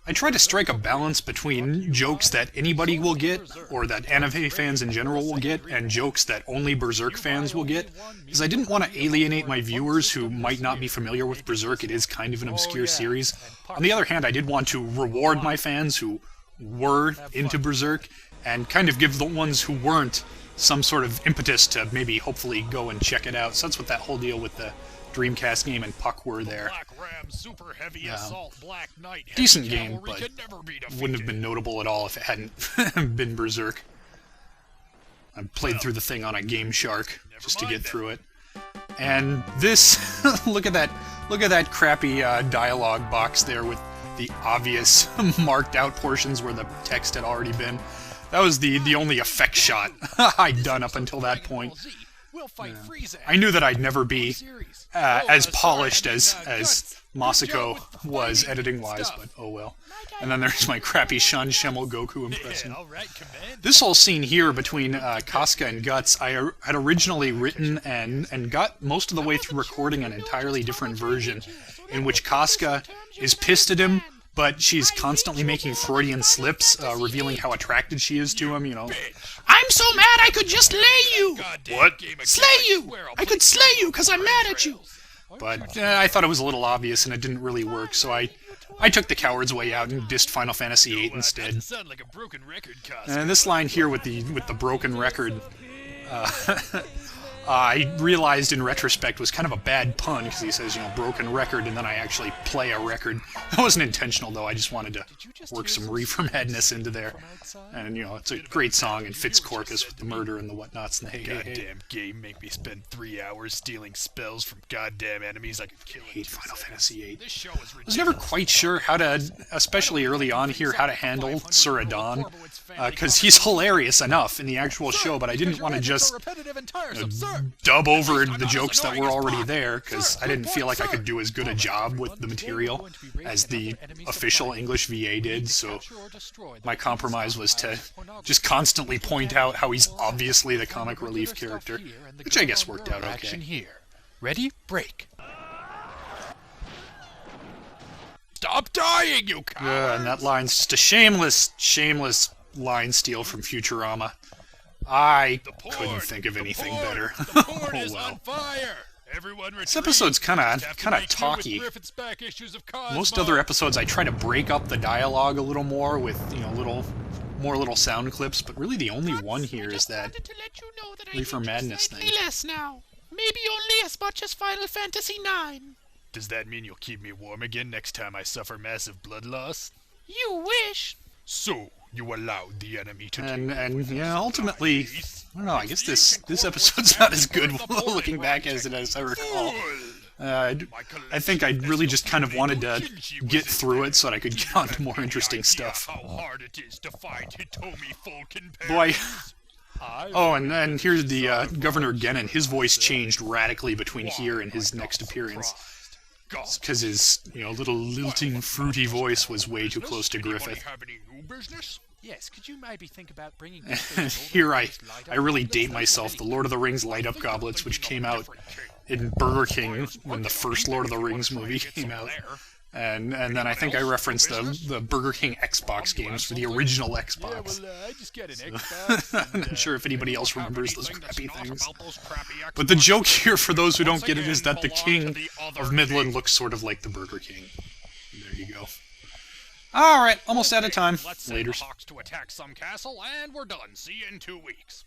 I try to strike a balance between jokes that anybody will get, or that anime fans in general will get, and jokes that only Berserk fans will get, because I didn't want to alienate my viewers who might not be familiar with Berserk. It is kind of an obscure series. On the other hand, I did want to reward my fans who were into Berserk, and kind of give the ones who weren't some sort of impetus to maybe hopefully go and check it out. So that's what that whole deal with the Dreamcast game and Puck were there. Decent game, but wouldn't have been notable at all if it hadn't been Berserk. I played through the thing on a Game Shark just to get through it. And this, look at that crappy dialogue box there with the obvious marked out portions where the text had already been. That was the only effect shot I'd done up until that point. I knew that I'd never be as polished as Masako was editing-wise, but oh well. And then there's my crappy Sean Schemmel Goku impression. This whole scene here between Casca and Guts, I had originally written and got most of the way through recording an entirely different version, in which Casca is pissed at him, but she's constantly making Freudian slips, revealing how attracted she is to him, you know. I'm so mad I could just slay you! What? Slay you! I could slay you because I'm mad at you! But I thought it was a little obvious and it didn't really work, so I took the coward's way out and dissed Final Fantasy VIII instead. And this line here with the broken record, I realized in retrospect was kind of a bad pun, because he says, you know, broken record, and then I actually play a record. That wasn't intentional, though. I just wanted to work some reefer-madness into there. And, you know, it's a great song, and fits Corcus with the murder and the whatnots and the Goddamn game make me spend 3 hours stealing spells from goddamn enemies I could kill. I hate Final Fantasy VIII. I was never quite sure how to, especially early on here, how to handle Suradon, because he's hilarious enough in the actual show, but I didn't want to just dub over the jokes that were already there, because I didn't feel like I could do as good a job with the material as the official English VA did, so my compromise was to just constantly point out how he's obviously the comic relief character, which I guess worked out okay. Ready? Break. Stop dying, you coward! And that line's just a shameless line steal from Futurama. I couldn't think of anything better. Oh well. This episode's kind of talky. Most other episodes I try to break up the dialogue a little more with, you know, little sound clips, but really the only one here is that Reefer Madness thing. Less now. Maybe only as much as Final Fantasy IX. Does that mean you'll keep me warm again next time I suffer massive blood loss? You wish. So, you allowed the enemy to and yeah, ultimately, I don't know, I guess this episode's not as good looking back as I recall. I think I really just kind of wanted to get through it so that I could get on to more interesting stuff. Boy. Oh, and here's the Governor Genin. His voice changed radically between here and his next appearance. Because his, you know, little lilting, fruity voice was way too close to Griffith. Yes, could you maybe think about bringing here I really date myself. The Lord of the Rings light-up goblets, which came out in Burger King when the first Lord of the Rings movie came out. And then I think I referenced the Burger King Xbox games for the original Xbox. So, I'm not sure if anybody else remembers those crappy things. But the joke here, for those who don't get it, is that the King of Midland looks sort of like the Burger King. There you go. Alright, almost out of time. Laters. To attack some castle, and we're done. See you in 2 weeks.